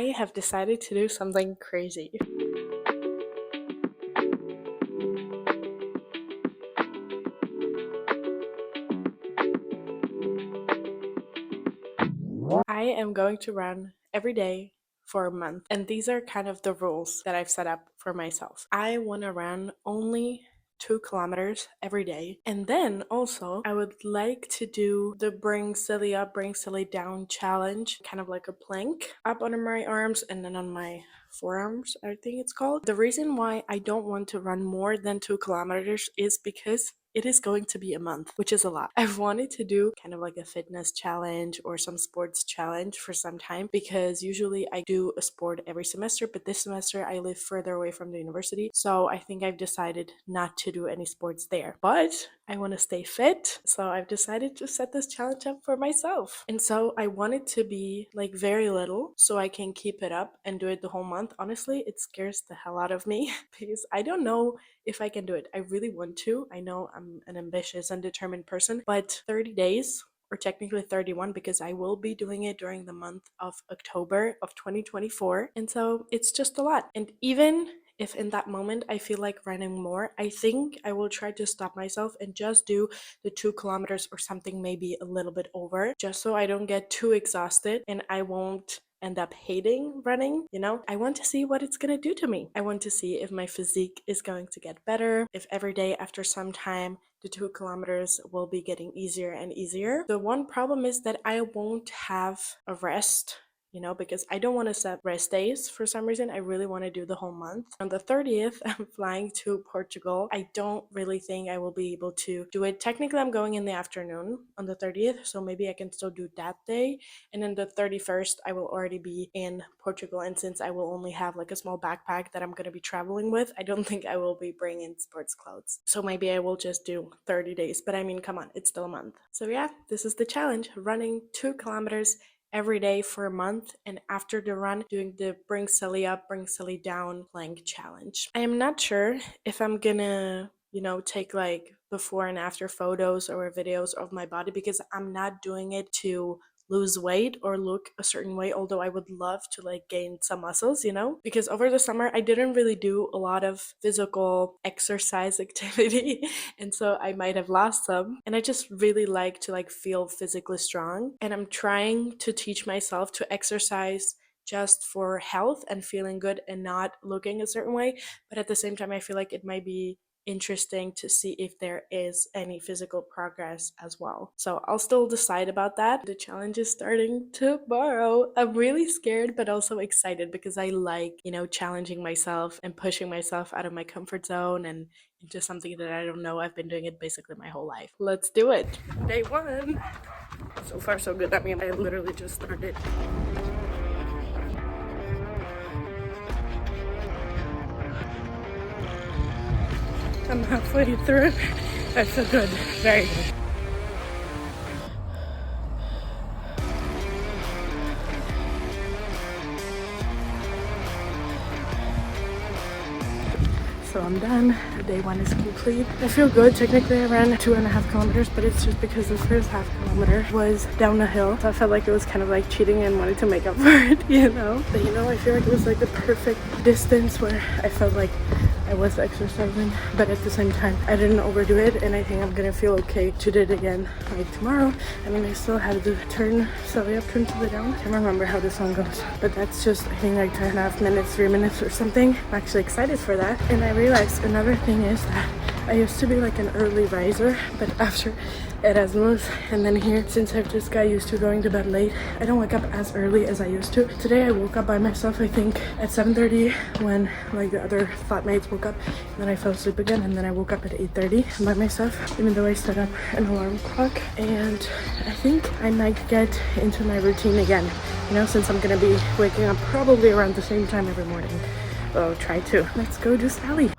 I have decided to do something crazy. I am going to run every day for a month, and these are kind of the rules that I've set up for myself. I want to run only 2 kilometers every day, and then also I would like to do the bring silly up, bring silly down challenge, kind of like a plank up under my arms and then on my forearms, I think it's called. The reason why I don't want to run more than 2 kilometers is because it is going to be a month, which is a lot. I've wanted to do kind of like a fitness challenge or some sports challenge for some time, because usually I do a sport every semester, but this semester I live further away from the university, so I think I've decided not to do any sports there. But I want to stay fit, so I've decided to set this challenge up for myself. And so I want it to be like very little so I can keep it up and do it the whole month. Honestly, it scares the hell out of me because I don't know if I can do it. I really want to. I know I'm an ambitious and determined person, but 30 days, or technically 31, because I will be doing it during the month of October of 2024. And so it's just a lot. And even if in that moment I feel like running more, I think I will try to stop myself and just do the 2 kilometers or something, maybe a little bit over, just so I don't get too exhausted and I won't end up hating running. I want to see what it's going to do to me. I want to see if my physique is going to get better, if every day after some time the 2 kilometers will be getting easier and easier. The one problem is that I won't have a rest, because I don't want to set rest days for some reason. I really want to do the whole month. On the 30th, I'm flying to Portugal. I don't really think I will be able to do it. Technically, I'm going in the afternoon on the 30th, so maybe I can still do that day. And then the 31st, I will already be in Portugal. And since I will only have like a small backpack that I'm going to be traveling with, I don't think I will be bringing sports clothes. So maybe I will just do 30 days. But I mean, come on, it's still a month. So yeah, this is the challenge: running 2 kilometers every day for a month, and after the run doing the bring silly up, bring silly down plank challenge. I am not sure if I'm gonna take like before and after photos or videos of my body, because I'm not doing it to lose weight or look a certain way, although I would love to like gain some muscles, because over the summer I didn't really do a lot of physical exercise activity and so I might have lost some, and I just really like to like feel physically strong, and I'm trying to teach myself to exercise just for health and feeling good and not looking a certain way. But at the same time, I feel like it might be interesting to see if there is any physical progress as well. So I'll still decide about that. The challenge is starting tomorrow. I'm really scared but also excited, because I like, challenging myself and pushing myself out of my comfort zone and into something that I don't know. I've been doing it basically my whole life. Let's do it. Day one. So far so good. I mean, I literally just started. I'm halfway through. I feel good. Very good. So I'm done. Day one is complete. I feel good. Technically I ran 2.5 kilometers, but it's just because the first half kilometer was down the hill. So I felt like it was kind of like cheating and wanted to make up for it, But I feel like it was like the perfect distance where I felt like I was exercising, but at the same time I didn't overdo it, and I think I'm gonna feel okay to do it again like tomorrow. I mean, I still had to turn silly up, turn to the down. I can't remember how this song goes, but that's just I think like 2.5 minutes, 3 minutes or something. I'm actually excited for that. And I realized another thing is that I used to be like an early riser, but after Erasmus and then here, since I've just got used to going to bed late, I don't wake up as early as I used to. Today I woke up by myself, I think at 7:30 when like the other flatmates woke up, and then I fell asleep again, and then I woke up at 8:30 by myself, even though I set up an alarm clock. And I think I might get into my routine again, since I'm gonna be waking up probably around the same time every morning. Well, try to. Let's go do Sally.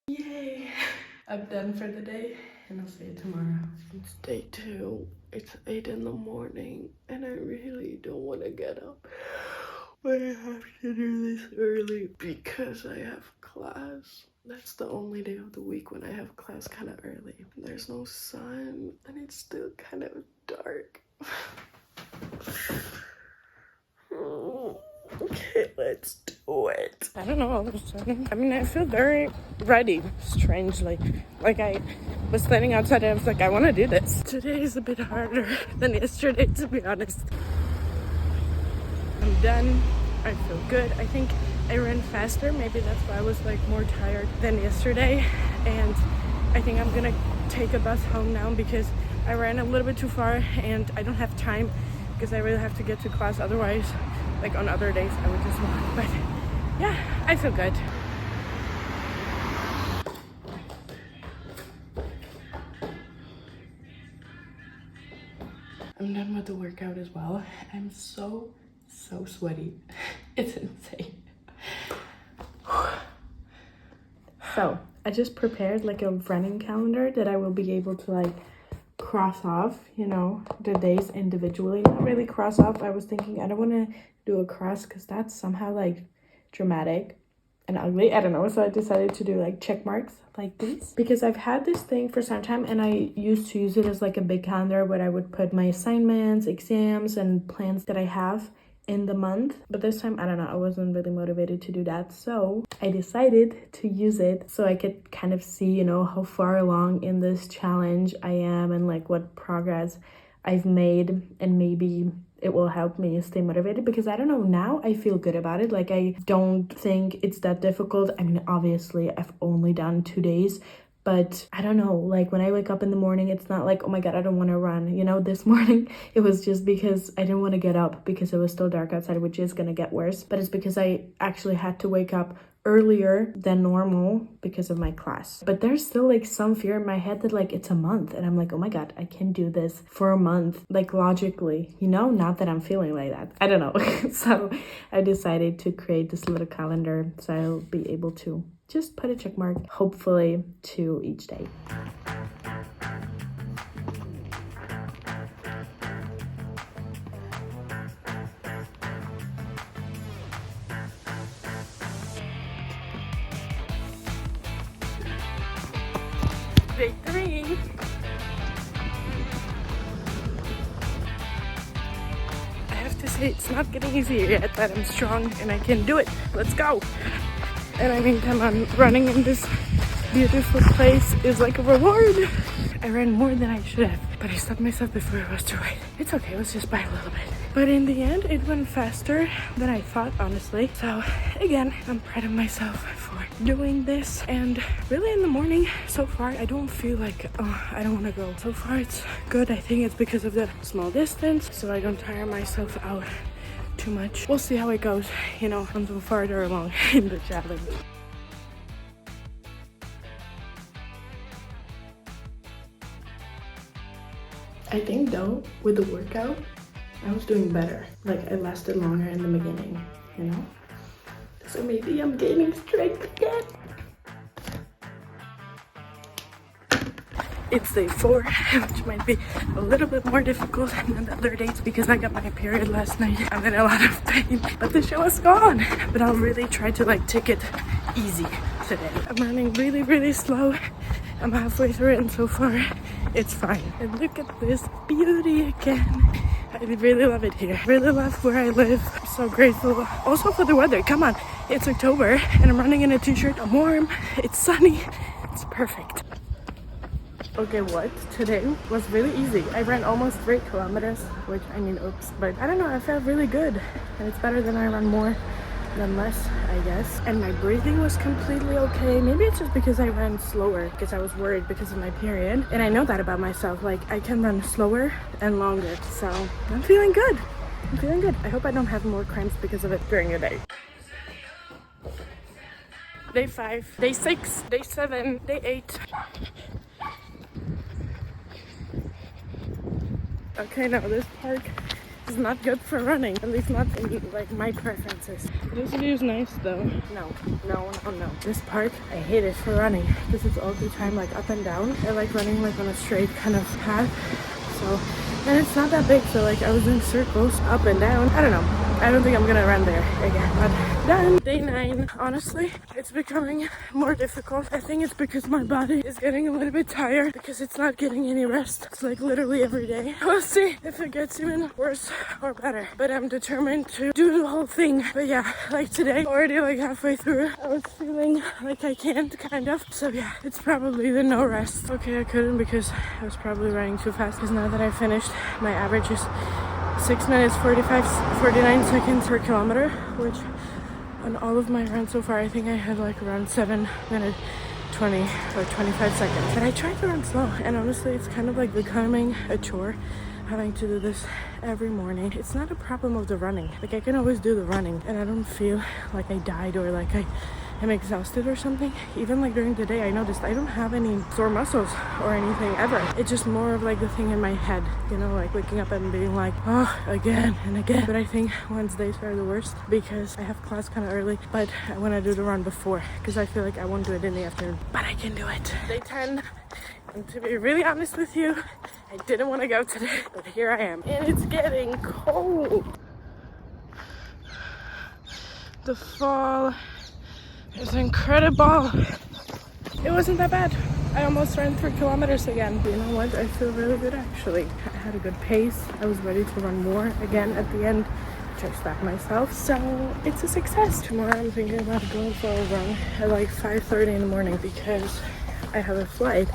Yay! I'm done for the day. and I'll see you tomorrow. It's day 2. It's 8 in the morning, and I really don't want to get up. But I have to do this early because I have class. That's the only day of the week when I have class kind of early. There's no sun, and it's still kind of dark. Okay, let's do it. I don't know, all of a sudden. I mean, I feel very ready, strangely. Like I was standing outside and I was like, I want to do this. Today is a bit harder than yesterday, to be honest. I'm done. I feel good. I think I ran faster. Maybe that's why I was like more tired than yesterday. And I think I'm gonna take a bus home now because I ran a little bit too far and I don't have time because I really have to get to class. Otherwise, like on other days, I would just walk. But yeah, I feel good. I'm done with the workout as well. I'm so sweaty. It's insane. So I just prepared like a running calendar that I will be able to like cross off, you know, the days individually. Not really cross off. I was thinking I don't want to do a cross because that's somehow like dramatic and ugly. I don't know. So I decided to do like check marks like this because I've had this thing for some time and I used to use it as like a big calendar where I would put my assignments, exams, and plans that I have in the month. But this time, I don't know, I wasn't really motivated to do that. So I decided to use it so I could kind of see, you know, how far along in this challenge I am and like what progress I've made, and maybe it will help me stay motivated because I don't know, now I feel good about it. Like I don't think it's that difficult. I mean, obviously I've only done 2 days, but I don't know, like when I wake up in the morning, it's not like, oh my God, I don't want to run. You know, this morning it was just because I didn't want to get up because it was still dark outside, which is going to get worse. But it's because I actually had to wake up earlier than normal because of my class. But there's still like some fear in my head that like it's a month and I'm like, oh my God, I can do this for a month, like logically, you know, not that I'm feeling like that. I don't know. So I decided to create this little calendar so I'll be able to just put a check mark, hopefully, to each day. Day 3. I have to say it's not getting easier yet, but I'm strong and I can do it. Let's go. And I mean, come on, running in this beautiful place is like a reward. I ran more than I should have, but I stopped myself before it was too late. It's okay, it was just by a little bit. But in the end, it went faster than I thought, honestly. So again, I'm proud of myself for doing this. And really in the morning, so far, I don't feel like, oh, I don't want to go. So far, it's good. I think it's because of the small distance, so I don't tire myself out too much. We'll see how it goes, you know, I'm so farther along in the challenge. I think though, with the workout, I was doing better. Like I lasted longer in the beginning, you know? So maybe I'm gaining strength again. It's day 4, which might be a little bit more difficult than the other days because I got my period last night. I'm in a lot of pain, but the show is gone. But I'll really try to like take it easy today. I'm running really slow. I'm halfway through it and so far it's fine. And look at this beauty again. I really love it here. Really love where I live. I'm so grateful. Also for the weather. Come on, it's October and I'm running in a t-shirt. I'm warm. It's sunny. It's perfect. Okay, what? Today was really easy. I ran almost 3 kilometers, which I mean, oops. But I don't know, I felt really good. And it's better than I run more than less, I guess. And my breathing was completely okay. Maybe it's just because I ran slower because I was worried because of my period. And I know that about myself. Like, I can run slower and longer. So I'm feeling good. I'm feeling good. I hope I don't have more cramps because of it during the day. Day 5, day 6, day 7, day 8. Okay, now this park is not good for running, at least not in like my preferences. This view is nice though. No. This park, I hate it for running because it's all the time like up and down. I like running like on a straight kind of path. So, and it's not that big, so like I was doing circles up and down. I don't know. I don't think I'm gonna run there again, but done. Day 9. Honestly, it's becoming more difficult. I think it's because my body is getting a little bit tired because it's not getting any rest. It's like literally every day. We'll see if it gets even worse or better, but I'm determined to do the whole thing. But yeah, like today, already like halfway through, I was feeling like I can't, kind of. So yeah, it's probably the no rest. Okay, I couldn't because I was probably running too fast, because now that I finished, my average is 6 minutes 49 seconds per kilometer, which on all of my runs so far, I think I had like around 7 minutes 20 or 25 seconds. But I try to run slow, and honestly, it's kind of like becoming a chore having to do this every morning. It's not a problem of the running. Like I can always do the running and I don't feel like I died or like I'm exhausted or something. Even like during the day, I noticed I don't have any sore muscles or anything ever. It's just more of like the thing in my head, you know, like waking up and being like, oh, again and again. But I think Wednesdays are the worst because I have class kind of early, but I want to do the run before because I feel like I won't do it in the afternoon, but I can do it. Day 10. And to be really honest with you, I didn't want to go today, but here I am. And it's getting cold. The fall is incredible. It wasn't that bad. I almost ran 3 kilometers again. You know what? I feel really good actually. I had a good pace. I was ready to run more again at the end, which I slapped myself. So it's a success. Tomorrow I'm thinking about going for a run at like 5:30 in the morning because I have a flight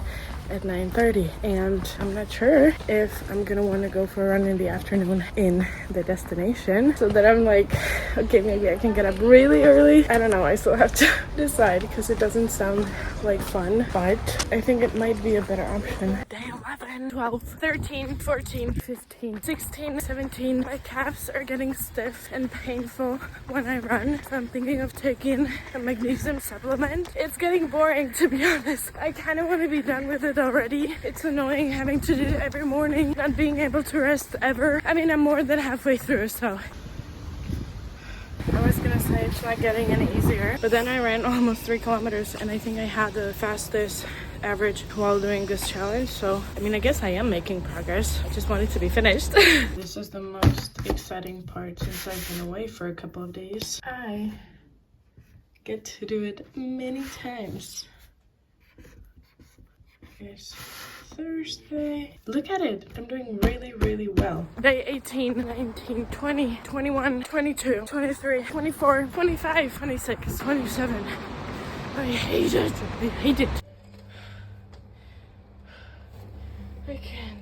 at 9:30, and I'm not sure if I'm gonna want to go for a run in the afternoon in the destination, so that I'm like, okay, maybe I can get up really early. I don't know, I still have to decide because it doesn't sound like fun, but I think it might be a better option. Day 11, 12, 13, 14, 15, 16, 17. My calves are getting stiff and painful when I run, so I'm thinking of taking a magnesium supplement. It's getting boring, to be honest. I kind of want to be done with it already. It's annoying having to do it every morning, not being able to rest ever. I mean, I'm more than halfway through, so I was gonna say it's not getting any easier, but then I ran almost 3 kilometers and I think I had the fastest average while doing this challenge. So I mean, I guess I am making progress. I just want it to be finished. This is the most exciting part since I've been away for a couple of days. I get to do it many times. It's Thursday. Look at it. I'm doing really, really well. Day 18, 19, 20, 21, 22, 23, 24, 25, 26, 27. I hate it. I hate it. I can't.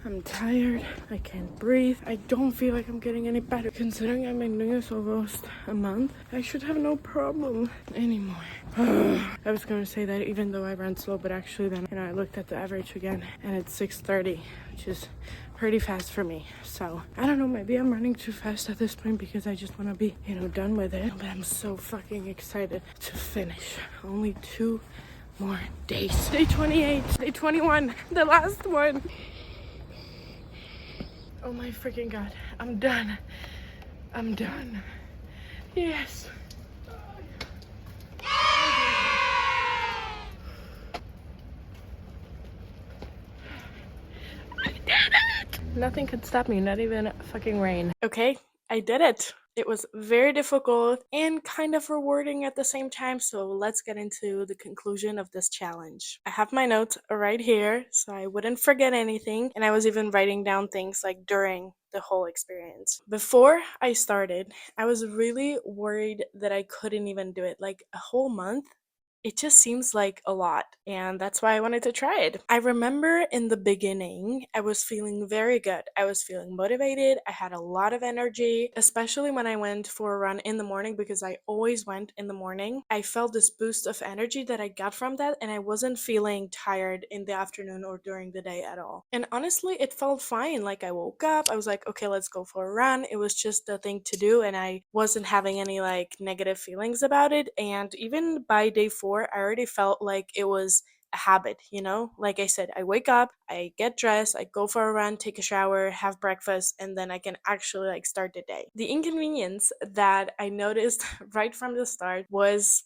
I'm tired. I can't breathe. I don't feel like I'm getting any better. Considering I've been doing this almost a month, I should have no problem anymore. I was going to say that even though I ran slow, but actually then, I looked at the average again and it's 6:30, which is pretty fast for me. So I don't know, maybe I'm running too fast at this point because I just want to be, done with it. But I'm so fucking excited to finish. Only 2 more days. Day 28, day 21, the last one. Oh my freaking god, I'm done. I'm done. Yes. I did it! Nothing could stop me, not even fucking rain. Okay, I did it. It was very difficult and kind of rewarding at the same time, so let's get into the conclusion of this challenge. I have my notes right here, so I wouldn't forget anything, and I was even writing down things like during the whole experience. Before I started, I was really worried that I couldn't even do it. Like a whole month, it just seems like a lot, and that's why I wanted to try it. I remember in the beginning, I was feeling very good. I was feeling motivated. I had a lot of energy, especially when I went for a run in the morning, because I always went in the morning. I felt this boost of energy that I got from that, and I wasn't feeling tired in the afternoon or during the day at all. And honestly, it felt fine. Like I woke up, I was like, okay, let's go for a run. It was just the thing to do, and I wasn't having any like negative feelings about it. And even by day 4, I already felt like it was a habit, you know? Like I said, I wake up, I get dressed, I go for a run, take a shower, have breakfast, and then I can actually like start the day. The inconvenience that I noticed right from the start was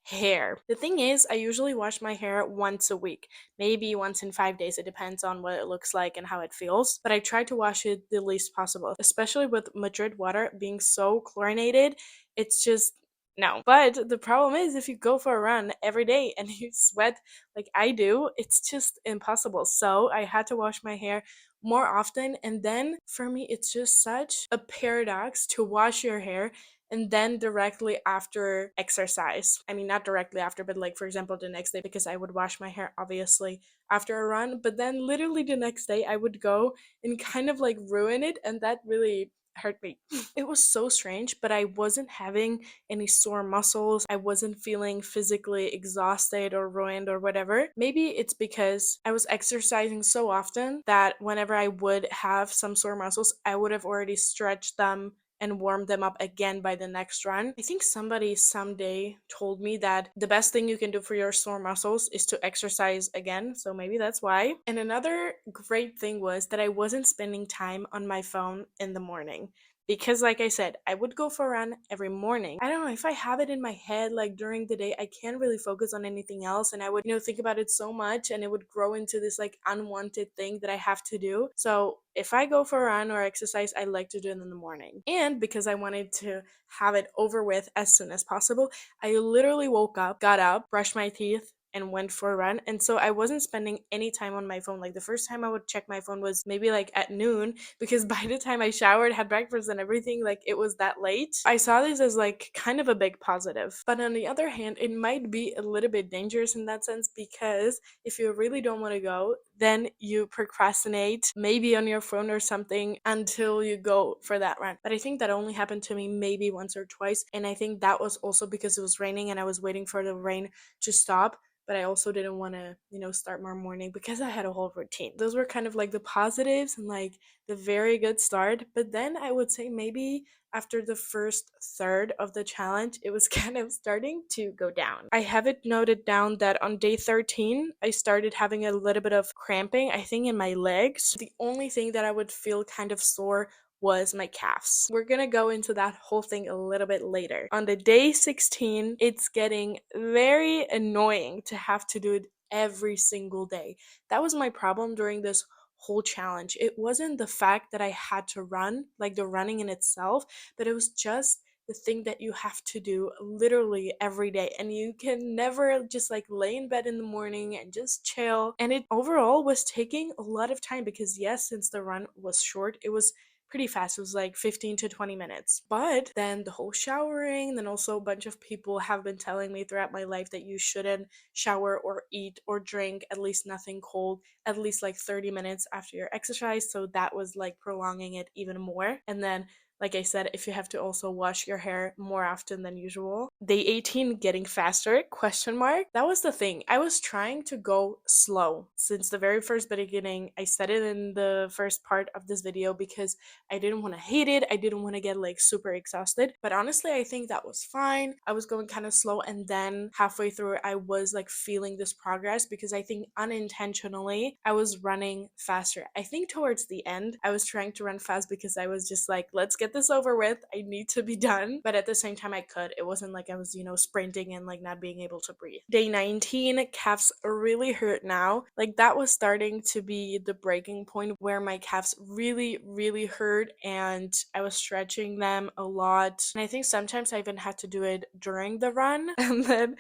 hair. The thing is, I usually wash my hair once a week, maybe once in 5 days. It depends on what it looks like and how it feels. But I try to wash it the least possible, especially with Madrid water being so chlorinated. It's just no. But the problem is, if you go for a run every day and you sweat like I do, it's just impossible. So I had to wash my hair more often. And then for me, it's just such a paradox to wash your hair and then directly after exercise. I mean, not directly after, but like for example, the next day, because I would wash my hair obviously after a run, but then literally the next day I would go and kind of like ruin it, and that really hurt me. It was so strange, but I wasn't having any sore muscles. I wasn't feeling physically exhausted or ruined or whatever. Maybe it's because I was exercising so often that whenever I would have some sore muscles, I would have already stretched them and warm them up again by the next run. I think somebody someday told me that the best thing you can do for your sore muscles is to exercise again, so maybe that's why. And another great thing was that I wasn't spending time on my phone in the morning. Because, like I said, I would go for a run every morning. I don't know if I have it in my head, like during the day, I can't really focus on anything else. And I would, think about it so much and it would grow into this like unwanted thing that I have to do. So if I go for a run or exercise, I like to do it in the morning. And because I wanted to have it over with as soon as possible, I literally woke up, got up, brushed my teeth, and went for a run. And so I wasn't spending any time on my phone. Like the first time I would check my phone was maybe like at noon, because by the time I showered, had breakfast and everything, like it was that late. I saw this as like kind of a big positive. But on the other hand, it might be a little bit dangerous in that sense, because if you really don't want to go, then you procrastinate maybe on your phone or something until you go for that run. But I think that only happened to me maybe once or twice. And I think that was also because it was raining and I was waiting for the rain to stop, but I also didn't want to, start more morning because I had a whole routine. Those were kind of like the positives and like the very good start. But then I would say maybe after the first third of the challenge, it was kind of starting to go down. I have it noted down that on day 13, I started having a little bit of cramping, I think in my legs. The only thing that I would feel kind of sore was my calves. We're gonna go into that whole thing a little bit later. On the day 16, it's getting very annoying to have to do it every single day. That was my problem during this whole challenge. It wasn't the fact that I had to run, like the running in itself, but it was just the thing that you have to do literally every day, and you can never just like lay in bed in the morning and just chill. And it overall was taking a lot of time because yes, since the run was short, it was pretty fast. It was like 15 to 20 minutes. But then the whole showering, then also a bunch of people have been telling me throughout my life that you shouldn't shower or eat or drink, at least nothing cold, at least like 30 minutes after your exercise. So that was like prolonging it even more. And then like I said, if you have to also wash your hair more often than usual. Day 18, getting faster, question mark. That was the thing. I was trying to go slow since the very first beginning. I said it in the first part of this video because I didn't want to hate it. I didn't want to get like super exhausted. But honestly, I think that was fine. I was going kind of slow, and then halfway through I was like feeling this progress because I think unintentionally I was running faster. I think towards the end I was trying to run fast because I was just like, let's get this over with. I need to be done. But at the same time I could. It wasn't like I was, sprinting and like not being able to breathe. Day 19, calves really hurt now. Like that was starting to be the breaking point where my calves really hurt, and I was stretching them a lot. And I think sometimes I even had to do it during the run. And then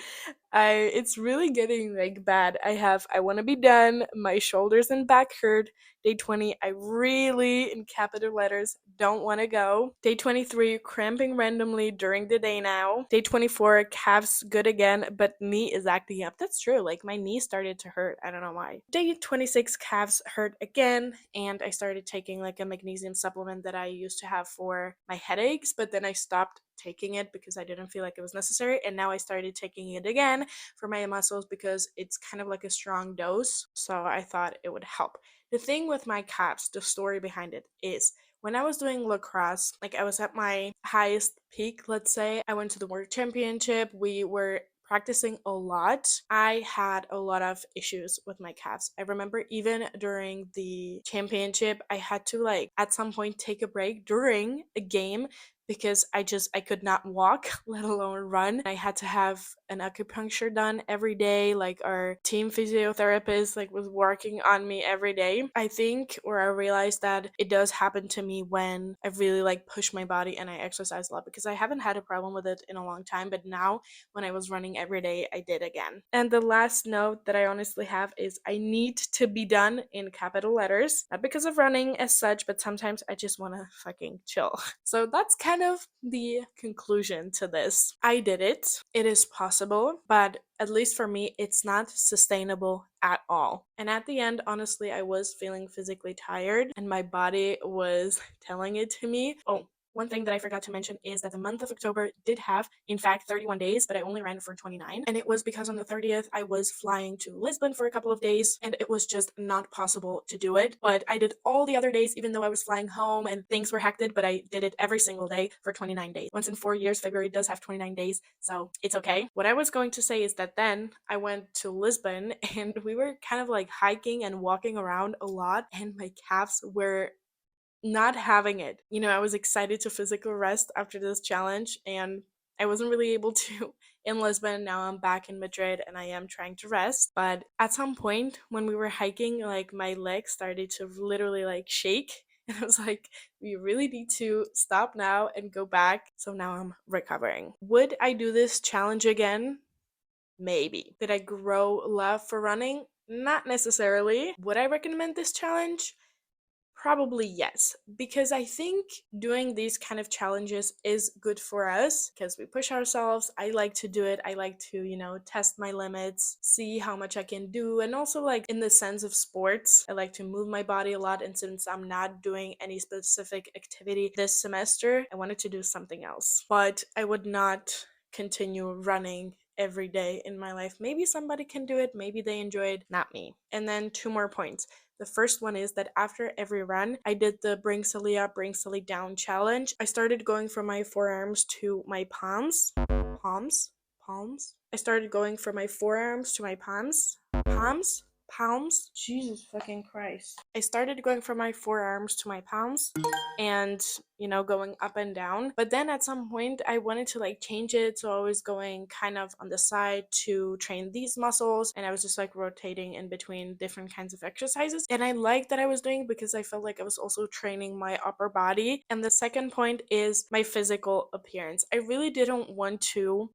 it's really getting like bad. I want to be done. My shoulders and back hurt. Day 20, I really, in capital letters, don't want to go. Day 23, cramping randomly during the day now. Day 24, calves good again, but knee is acting up. That's true. Like my knee started to hurt. I don't know why. Day 26, calves hurt again, and I started taking like a magnesium supplement that I used to have for my headaches, but then I stopped taking it because I didn't feel like it was necessary, and now I started taking it again for my muscles because it's kind of like a strong dose, so I thought it would help. The thing with my calves, the story behind it is, when I was doing lacrosse, like I was at my highest peak, let's say, I went to the world championship, we were practicing a lot, I had a lot of issues with my calves. I remember even during the championship, I had to like at some point take a break during a game because I could not walk, let alone run. I had to have an acupuncture done every day. Like our team physiotherapist like was working on me every day. I think, or I realized that it does happen to me when I really like push my body and I exercise a lot, because I haven't had a problem with it in a long time, but now when I was running every day, I did again. And the last note that I honestly have is I need to be done in capital letters, not because of running as such, but sometimes I just want to fucking chill. So that's kind of the conclusion to this. I did it. It is possible, but at least for me, it's not sustainable at all. And at the end, honestly, I was feeling physically tired and my body was telling it to me. Oh, one thing that I forgot to mention is that the month of October did have, in fact, 31 days, but I only ran for 29. And it was because on the 30th, I was flying to Lisbon for a couple of days, and it was just not possible to do it. But I did all the other days, even though I was flying home and things were hectic, but I did it every single day for 29 days. Once in 4 years, February does have 29 days, so it's okay. What I was going to say is that then I went to Lisbon and we were kind of like hiking and walking around a lot, and my calves were not having it. You know, I was excited to physical rest after this challenge, and I wasn't really able to in Lisbon. Now I'm back in Madrid and I am trying to rest. But at some point when we were hiking, like my legs started to literally like shake. And I was like, we really need to stop now and go back. So now I'm recovering. Would I do this challenge again? Maybe. Did I grow love for running? Not necessarily. Would I recommend this challenge? Probably yes, because I think doing these kind of challenges is good for us because we push ourselves. I like to do it. I like to, test my limits, see how much I can do. And also, like, in the sense of sports, I like to move my body a lot. And since I'm not doing any specific activity this semester, I wanted to do something else. But I would not continue running every day in my life. Maybe somebody can do it. Maybe they enjoy it, not me. And then 2 more points. The first one is that after every run, I did the bring Sully up, bring Sully down challenge. I started going from my forearms to my palms. Palms. I started going from my forearms to my palms. Palms. Jesus fucking Christ. I started going from my forearms to my palms and, going up and down. But then at some point, I wanted to like change it. So I was going kind of on the side to train these muscles. And I was just like rotating in between different kinds of exercises. And I liked that I was doing because I felt like I was also training my upper body. And the second point is my physical appearance. I really didn't want to,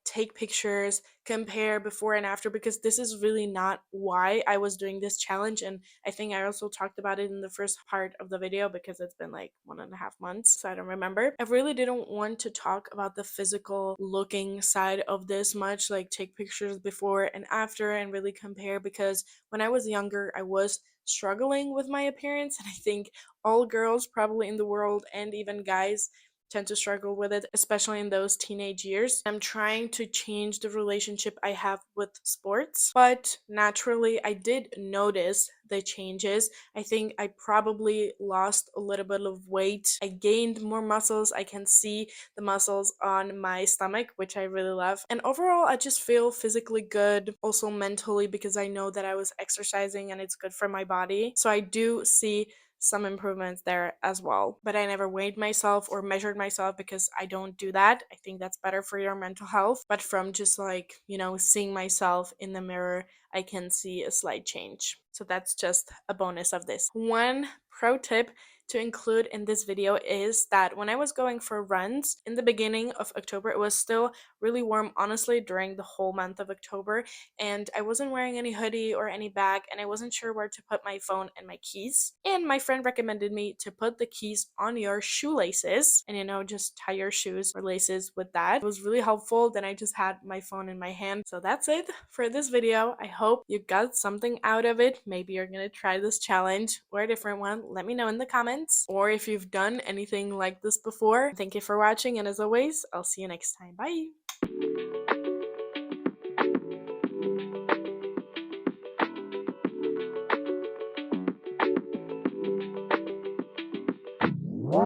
take pictures, compare before and after, because this is really not why I was doing this challenge. And I think I also talked about it in the first part of the video because it's been like 1.5 months, so I don't remember. I really didn't want to talk about the physical looking side of this much, like take pictures before and after and really compare, because when I was younger, I was struggling with my appearance, and I think all girls probably in the world and even guys tend to struggle with it, especially in those teenage years. I'm trying to change the relationship I have with sports, but naturally, I did notice the changes. I think I probably lost a little bit of weight. I gained more muscles. I can see the muscles on my stomach, which I really love. And overall, I just feel physically good, also mentally, because I know that I was exercising and it's good for my body. So I do see some improvements there as well. But I never weighed myself or measured myself because I don't do that. I think that's better for your mental health. But from just like, seeing myself in the mirror, I can see a slight change. So that's just a bonus of this. One pro tip to include in this video is that when I was going for runs in the beginning of October, it was still really warm, honestly, during the whole month of October, and I wasn't wearing any hoodie or any bag, and I wasn't sure where to put my phone and my keys. And my friend recommended me to put the keys on your shoelaces and, just tie your shoes or laces with that. It was really helpful. Then I just had my phone in my hand. So that's it for this video. I hope you got something out of it. Maybe you're gonna try this challenge or a different one. Let me know in the comments, or if you've done anything like this before. Thank you for watching, and as always, I'll see you next time. Bye!